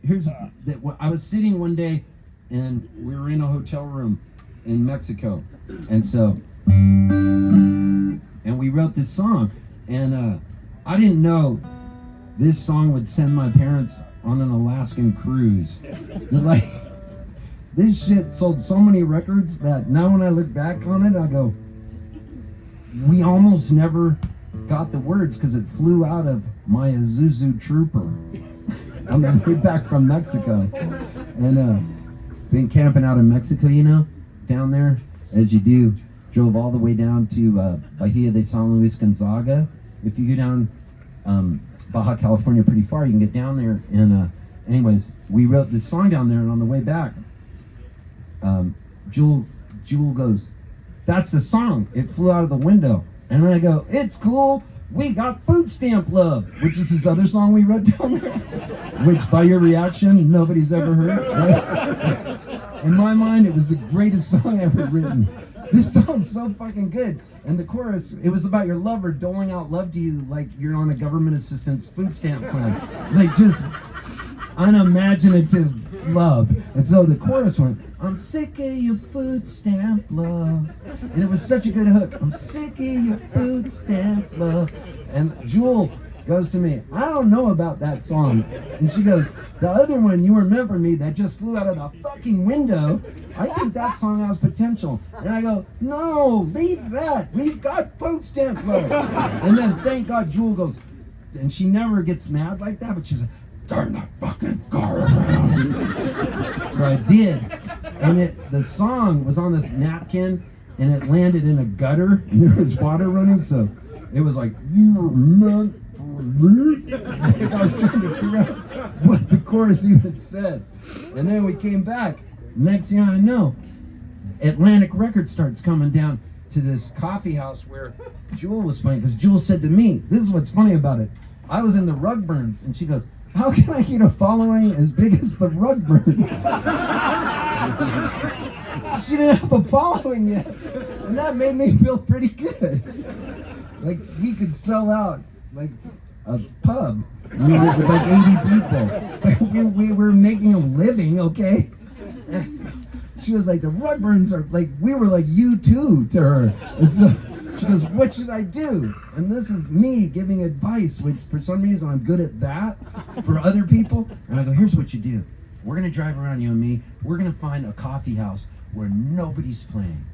I was sitting one day, and we were in a hotel room in Mexico, and we wrote this song, and I didn't know this song would send my parents on an Alaskan cruise. Like, this shit sold so many records that now when I look back on it, I go, we almost never got the words because it flew out of my Isuzu Trooper on the way back from Mexico. And been camping out in Mexico, down there, as you do. Drove all the way down to Bahia de San Luis Gonzaga. If you go down Baja California pretty far, you can get down there. And anyways, we wrote this song down there, and on the way back, Jewel goes, "That's the song. It flew out of the window." And I go, "It's cool. We got Food Stamp Love," which is this other song we wrote down there, which by your reaction, nobody's ever heard. Right? In my mind, it was the greatest song ever written. This song's so fucking good. And the chorus, it was about your lover doling out love to you like you're on a government assistance food stamp plan. Like, just unimaginative love. And so the chorus went, "I'm sick of your food stamp love." And it was such a good hook. "I'm sick of your food stamp love." And Jewel goes to me, "I don't know about that song." And she goes, "The other one, You Remember Me, that just flew out of the fucking window, I think that song has potential." And I go, "No, leave that. We've got food stamp love." And then thank God Jewel goes, and she never gets mad like that, but she's like, "Turn the fucking car around." So I did. And the song was on this napkin, and it landed in a gutter, and there was water running, so it was like, "You were meant for me." I was trying to figure out what the chorus even said. And then we came back. Next thing I know, Atlantic Records starts coming down to this coffee house where Jewel was playing, because Jewel said to me, this is what's funny about it, I was in the Rugburns, and she goes, "How can I get a following as big as the Rugburns?" She didn't have a following yet, and that made me feel pretty good. Like, we could sell out like a pub with like 80 people, but we were making a living, okay? And so she was like, "The Rugburns are like," we were like U2 to her. And so she goes, "What should I do?" And this is me giving advice, which for some reason I'm good at that for other people. And I go, "Here's what you do. We're going to drive around, you and me. We're going to find a coffee house where nobody's playing.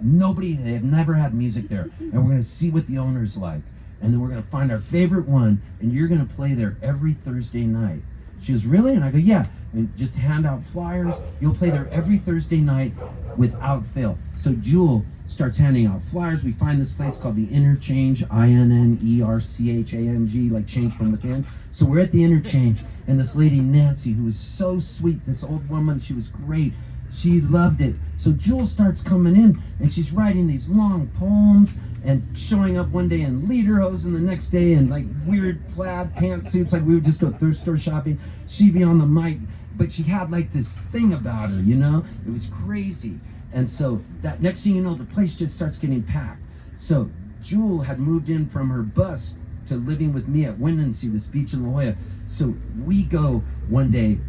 They have never had music there. And we're going to see what the owner's like. And then we're going to find our favorite one, and you're going to play there every Thursday night." She goes, "Really?" And I go, "Yeah. And just hand out flyers. You'll play there every Thursday night without fail." So Jewel starts handing out flyers. We find this place called the Interchange, INNERCHANG, like change from within. So we're at the Interchange, and this lady Nancy, who was so sweet, this old woman, she was great. She loved it. So Jewel starts coming in, and she's writing these long poems and showing up one day in lederhosen, the next day in like weird plaid pantsuits, like we would just go thrift store shopping. She'd be on the mic, but she had like this thing about her, It was crazy. And so that next thing you know, the place just starts getting packed. So Jewel had moved in from her bus to living with me at Windansea, this beach in La Jolla. So we go one day,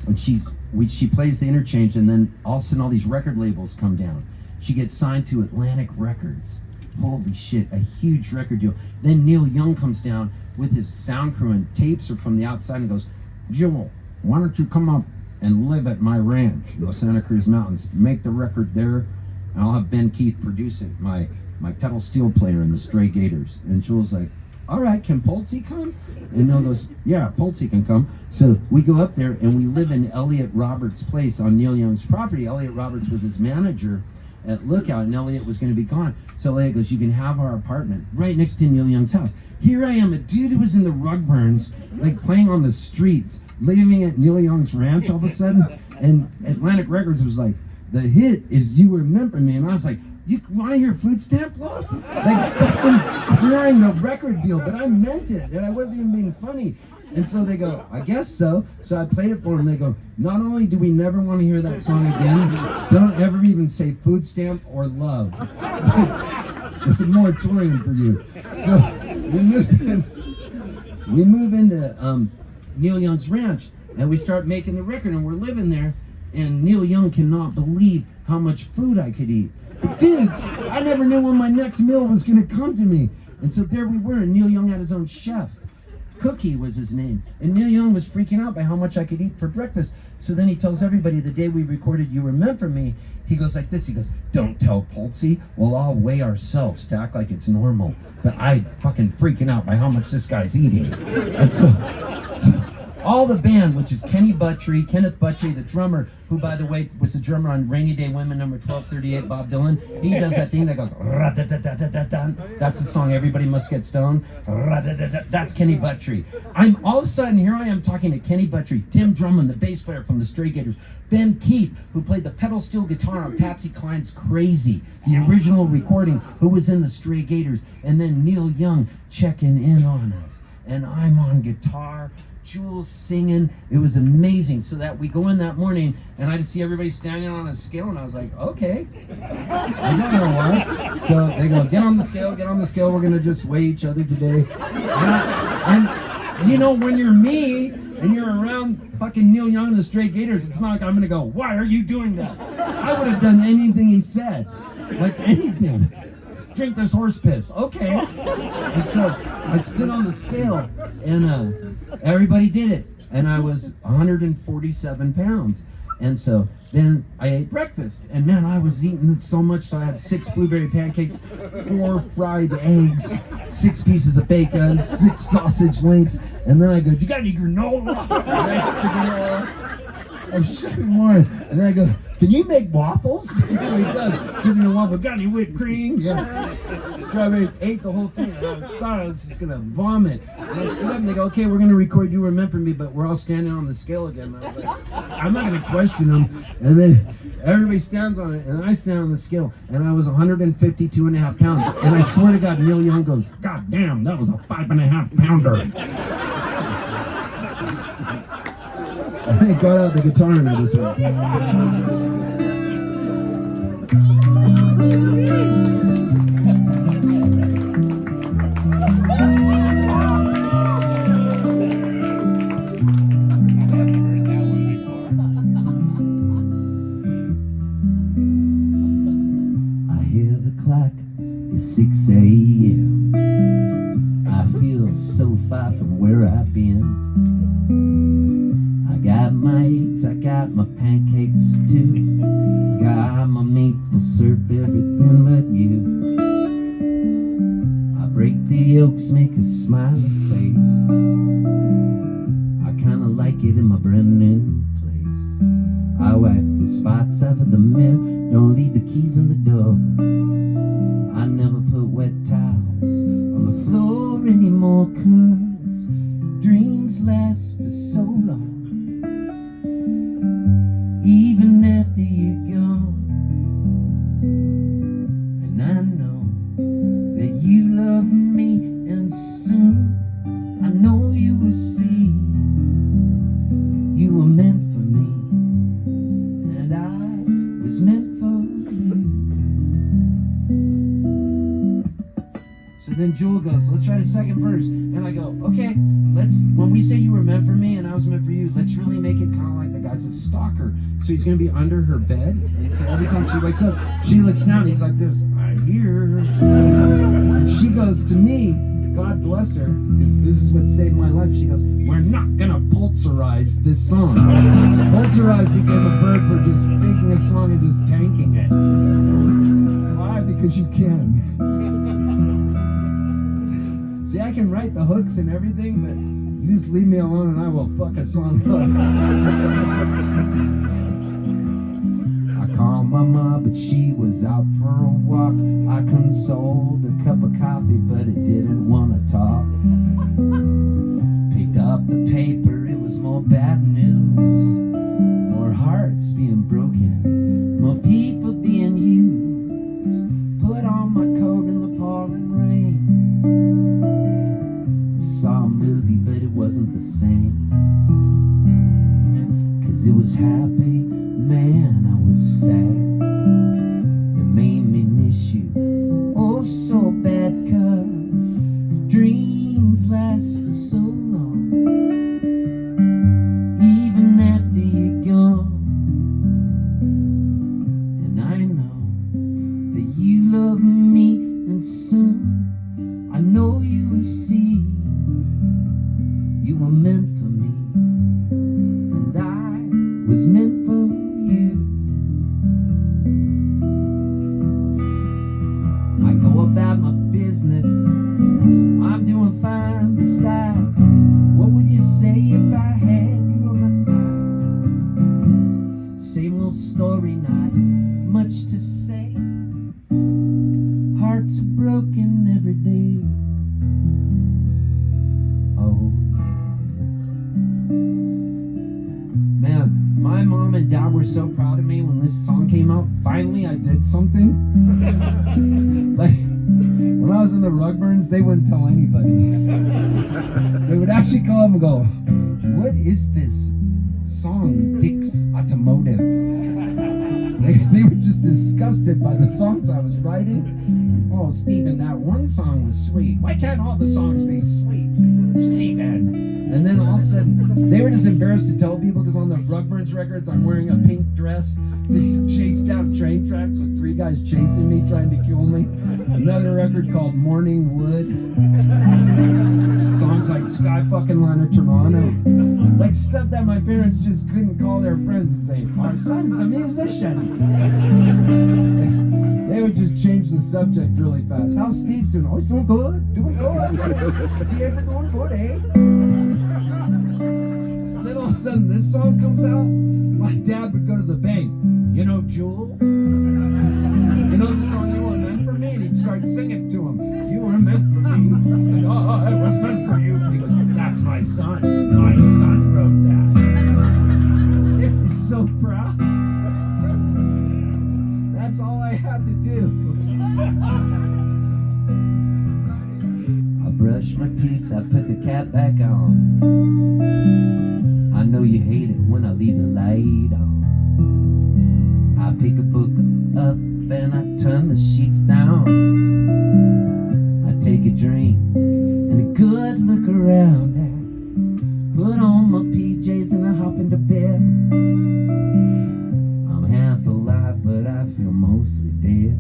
and she plays the Interchange, and then all of a sudden all these record labels come down. She gets signed to Atlantic Records. Holy shit, a huge record deal. Then Neil Young comes down with his sound crew and tapes her from the outside and goes, "Jewel, why don't you come up and live at my ranch in the Santa Cruz Mountains, make the record there, and I'll have Ben Keith produce it, my pedal steel player in the Stray Gators." And Jewel's like, "All right, can Poltz come?" And Neil goes, "Yeah, Poltz can come." So we go up there, and we live in Elliot Roberts' place on Neil Young's property. Elliot Roberts was his manager at Lookout, and Elliot was going to be gone. So Elliot goes, "You can have our apartment right next to Neil Young's house." Here I am, a dude who was in the Rugburns, like playing on the streets, living at Neil Young's ranch all of a sudden. And Atlantic Records was like, "The hit is You Remember Me." And I was like, "You want to hear Food Stamp Love?" Like, fucking clearing the record deal, but I meant it, and I wasn't even being funny. And so they go, "I guess so." So I played it for them. They go, "Not only do we never want to hear that song again, don't ever even say Food Stamp or Love. There's a moratorium for you." So we move into Neil Young's ranch, And we start making the record, and we're living there, and Neil Young cannot believe how much food I could eat. But dudes, I never knew when my next meal was going to come to me. And so there we were, and Neil Young had his own chef. Cookie was his name. And Neil Young was freaking out by how much I could eat for breakfast. So then he tells everybody the day we recorded You Remember Me, he goes like this, he goes, "Don't tell Poltzy, we'll all weigh ourselves to act like it's normal. But I fucking freaking out by how much this guy's eating." And so all the band, which is Kenneth Buttrey, the drummer, who, by the way, was the drummer on Rainy Day Women, number 1238, Bob Dylan. He does that thing that goes, ra-da-da-da-da-da-da. That's the song, Everybody Must Get Stoned. Ra-da-da-da. That's Kenny Buttrey. I'm all of a sudden, here I am talking to Kenny Buttrey, Tim Drummond, the bass player from the Stray Gators, Ben Keith, who played the pedal steel guitar on Patsy Cline's Crazy, the original recording, who was in the Stray Gators, and then Neil Young checking in on us. And I'm on guitar, Jules singing. It was amazing. So that we go in that morning, and I just see everybody standing on a scale, and I was like, okay. I don't know why. So they go, get on the scale, we're going to just weigh each other today. And you know, when you're me, and you're around fucking Neil Young and the Stray Gators, it's not like I'm going to go, why are you doing that? I would have done anything he said. Like anything. Drink this horse piss. Okay. And so I stood on the scale, and everybody did it, and I was 147 pounds. And so then I ate breakfast, and man, I was eating it so much, so I had 6 blueberry pancakes, 4 fried eggs, 6 pieces of bacon, 6 sausage links, and then I go, "You got any granola?" And I got the granola. I'm shoving more, and then I go, "Can you make waffles?" So he does. Gives me a waffle. "Got any whipped cream?" Yeah. Strawberries. Ate the whole thing. And I thought I was just gonna vomit. And I stood up, and they go, "Okay, we're gonna record You Remember Me," but we're all standing on the scale again. And I was like, I'm not gonna question them. And then everybody stands on it, and I stand on the scale, and I was 152.5 pounds. And I swear to God, Neil Young goes, "God damn, that was a 5.5 pounder." I got out the guitar and I just went. I hear the clock, it's 6 a.m. I feel so far from where I've been. I got my eggs, I got my pancakes too. Got my maple syrup, everything but you. I break the yolks, make a smiley face. I kinda like it in my brand new place. I wipe the spots off of the mirror, don't leave the keys in the door. I never put wet towels on the floor anymore, 'cause dreams last for so long. Even after you're gone, and I know that you love me, and soon I know you will see you were meant for me, and I was meant for you. So then Jewel goes, "Let's try the second verse," and I go, "Okay, when we say you were meant for me and I was meant for you, let's really make it kind of like the guy's a stalker." So he's going to be under her bed, and so every time she wakes up, she looks down, and he's like this, "I'm here." And she goes to me, God bless her, because this is what saved my life. She goes, "We're not going to Poltzerize this song." Poltzerize became a verb for just taking a song and just tanking it. Why? Because you can. See, I can write the hooks and everything, but you just leave me alone and I will fuck a song up. I called my mom, but she was out for a walk. I consoled a cup of coffee, but it didn't want to talk. Picked up the paper, it was more bad news. More hearts being broken, more people being used. Put on my coat in the pouring rain. Saw a movie, but it wasn't the same. 'Cause it was happy, man, I was sad. It made me miss you, oh so bad, 'cause dreams last for so long. meant for me, and I was meant for you. I go about my business, I'm doing fine. Besides, what would you say if I had you on my mind? Same old story, not much to say. Hearts are broken every day. Oh yeah. Man, my mom and dad were so proud of me when this song came out. Finally, I did something. Like, when I was in the Rugburns, they wouldn't tell anybody. They would actually call them and go, "What is this song, Dick's Automotive?" They were just disgusted by the songs I was writing. "Oh, Stephen, that one song was sweet. Why can't all the songs be sweet, Stephen?" And then all of a sudden, they were just embarrassed to tell people because on the Rugburns records, I'm wearing a pink dress. They chased down train tracks with 3 guys chasing me, trying to kill me. Another record called Morning Wood. Songs like Sky Fucking Line of Toronto. Like stuff that my parents just couldn't call their friends and say, "Our son's a musician." They would just change the subject really fast. "How's Steve's doing?" "Oh, he's doing good, doing good. Is he ever doing good, eh?" Then all of a sudden this song comes out. My dad would go to the bank. "You know Jewel? You know the song You Were Meant For Me?" And he'd start singing to him. "You were meant for me, and I was meant for you." He goes, "That's my son. My son wrote that." They were so proud. That's all I had to do. I brush my teeth, I put the cap back on. I know you hate it when I leave the light on. I pick a book up and I turn the sheets down. I take a drink and a good look around. I put on my PJs and I hop into bed. I'm half alive, but I feel mostly dead.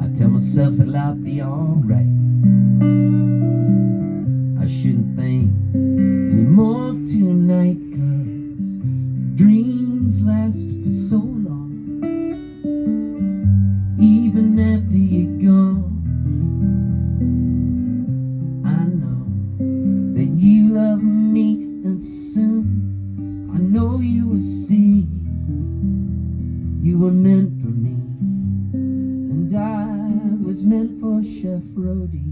I tell myself it'll all be alright. I shouldn't think anymore tonight, 'cause dreams last for so long. Even after you're gone, I know that you love me, and soon I know you will see. You were meant for me, and I was meant for Chef Rody.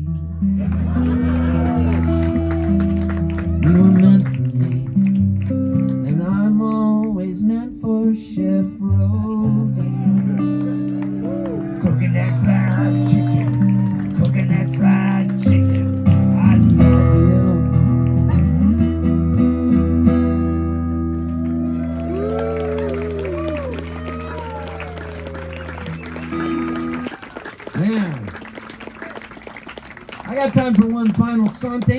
You were meant for me, and I'm always meant for Chef Rody. Cooking that fried chicken, cooking that fried chicken. I love you. Man, I got time for one final song. Thank